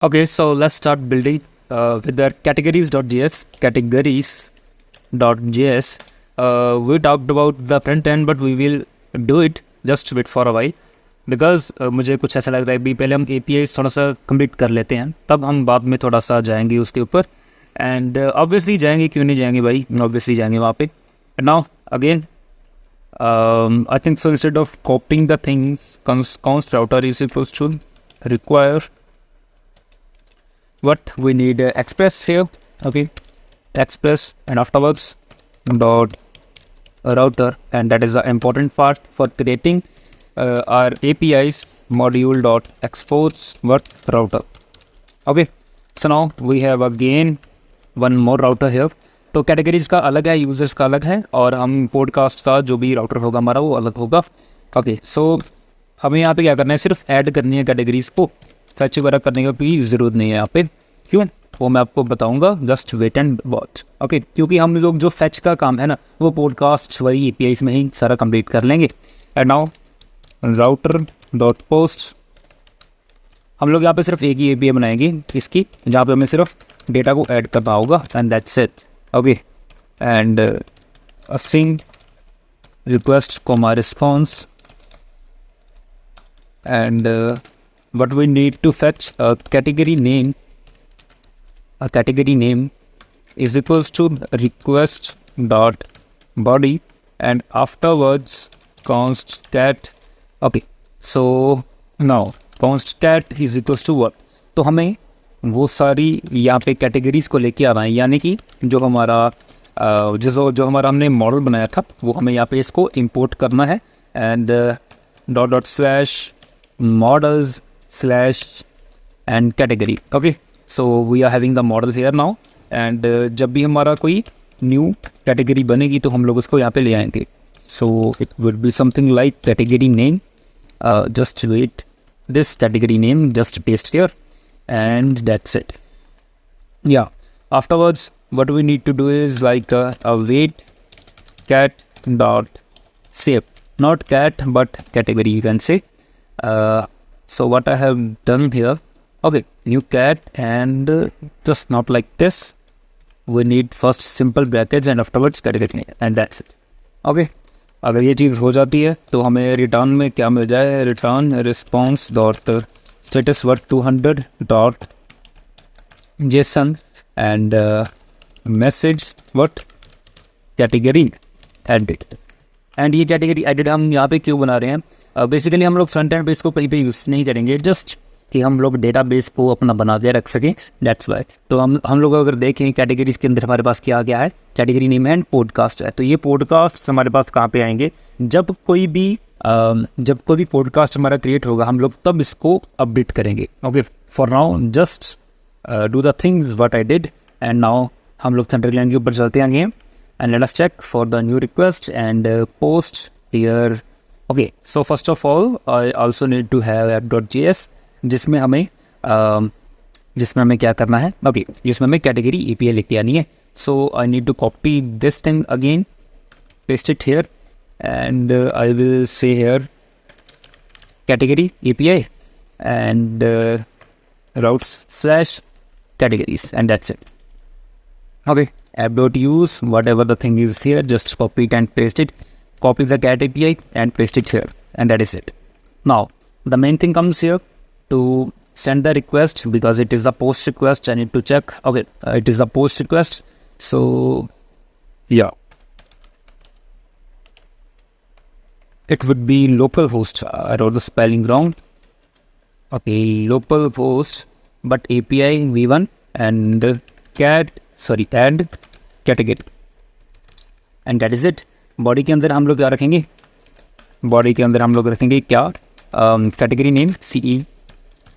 Okay, so let's start building with the categories.js. Categories.js. We talked about the front end, but we will do it just wait for a while because मुझे कुछ ऐसा लग रहा है भी पहले हम APIs थोड़ा सा कंप्लीट कर लेते हैं, तब हम बाद में थोड़ा सा जाएंगे उसके ऊपर. एंड ऑब्वियसली जाएंगे, क्यों नहीं जाएंगे भाई, ऑब्वियसली जाएंगे वहाँ पे. Now again I think so instead of copying the things, const router is equals to require what we need express here. Okay, express, and afterwards dot router, and that is the important part for creating our APIs module dot exports what router. Okay, so now we have again one more router here. तो categories का अलग है, users का अलग है, और हम podcast का जो भी राउटर होगा हमारा वो अलग होगा. ओके, सो हमें यहाँ पे क्या करना है, सिर्फ ऐड करनी है कैटेगरीज को. फैच वगैरह करने की कोई ज़रूरत नहीं है यहाँ पे. क्यों, वो मैं आपको बताऊंगा, just wait and watch. Okay, क्योंकि हम लोग जो फैच का काम है ना, वो पॉडकास्ट वही APIs में ही सारा कंप्लीट कर लेंगे. And now router dot post, हम लोग यहाँ पे सिर्फ एक ही API बनाएंगे इसकी, जहाँ पे हमें सिर्फ डेटा को ऐड करना होगा, and that's it. Okay, and string request comma response, and what we need to fetch a category name. A category name is equals to request dot body, and afterwards const cat. Okay, so now const cat is equals to what? तो हमें वो सारी यहाँ पे categories को लेके आना है, यानी कि जो हमारा जो हमारा हमने मॉडल बनाया था वो हमें यहाँ पे इसको इंपोर्ट करना है. And dot dot slash models slash and category. Okay, so we are having the model here now, and जब भी हमारा कोई न्यू कैटेगरी बनेगी तो हम लोग उसको यहाँ पे ले आएंगे. So it would be something like category name. Just wait, this category name just paste here, and that's it. Yeah, afterwards what we need to do is like a wait cat dot save, not cat but category you can say. So what I have done here, okay, new cat, and just not like this, we need first simple brackets and afterwards category, and that's it. Okay, अगर ये चीज़ हो जाती है तो हमें return में क्या मिल जाए, return response dot status what 200 dot json, and message what category added. And ये कैटेगरी एडिट हम यहाँ पे क्यों बना रहे हैं, बेसिकली हम लोग फ्रंट एंड बेस को कहीं पे यूज़ नहीं करेंगे, जस्ट कि हम लोग डेटा बेस को अपना बना के रख सकें, दैट्स वाई. तो हम लोग अगर देखें कैटेगरीज के अंदर हमारे पास क्या क्या है, कैटेगरी नेम एंड पॉडकास्ट है. तो ये पॉडकास्ट हमारे पास कहाँ पे आएंगे, जब कोई भी पॉडकास्ट हमारा क्रिएट होगा हम लोग तब इसको अपडेट करेंगे. Okay, for now just do the things what I did, and now हम लोग सेंट्रल लाइन के ऊपर चलते हैं and let us check for the new request and post here. Okay, so first of all I also need to have app.js, जिसमें हमें क्या करना है. ओके, जिसमें हमें कैटेगरी API लेके आनी है. So I need to copy this thing again, paste it here, and I will say here category API and routes slash categories, and that's it. Okay, app.use, whatever the thing is here, just copy it and paste it, copy the cat API and paste it here, and that is it. Now the main thing comes here to send the request, because it is a post request. I need to check. Okay, it is a post request, so yeah, it would be localhost. I wrote the spelling wrong. Okay, localhost, but API v1 and add category, and that is it. Body के अंदर हम लोग क्या रखेंगे, body के अंदर हम लोग रखेंगे क्या, category name CE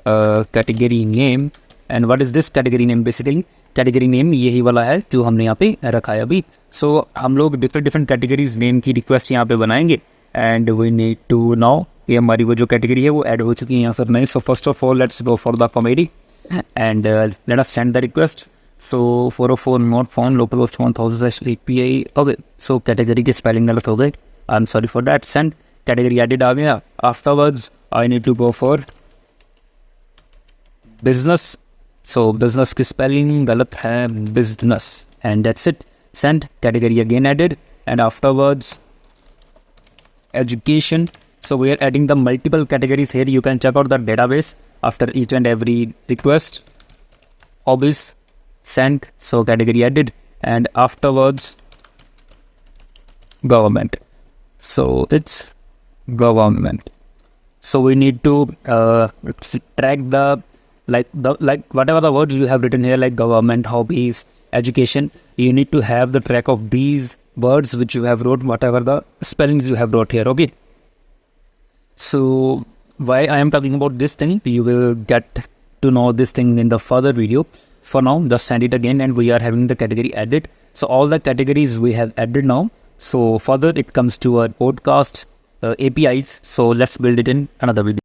category name. And what is this category name, basically category name यही वाला है जो हमने यहाँ पे रखा है अभी. सो हम लोग डिफरेंट कैटेगरीज नेम की रिक्वेस्ट यहाँ पे बनाएंगे, and we need to now कि हमारी वो जो कैटेगरी है वो ऐड हो चुकी है यहाँ पर नहीं. So first of all let's go for the comedy and let us send the request. So 404 not found localhost 1000 API. Okay, so category की स्पेलिंग गलत हो गई, I am sorry for that. Send category added आ गया. Afterwards I need to go for business So business की spelling गलत है, business, and that's it. Send, category again added, and afterwards education. So we are adding the multiple categories here. You can check out the database after each and every request. Hobbies, sent, so category added, and afterwards government. So it's government. So we need to track the whatever the words you have written here, like government, hobbies, education. You need to have the track of these words which you have wrote, whatever the spellings you have wrote here. Okay. So why I am talking about this thing, you will get to know this thing in the further video. For now, just send it again, and we are having the category added. So all the categories we have added now. So further it comes to our podcast APIs. So let's build it in another video.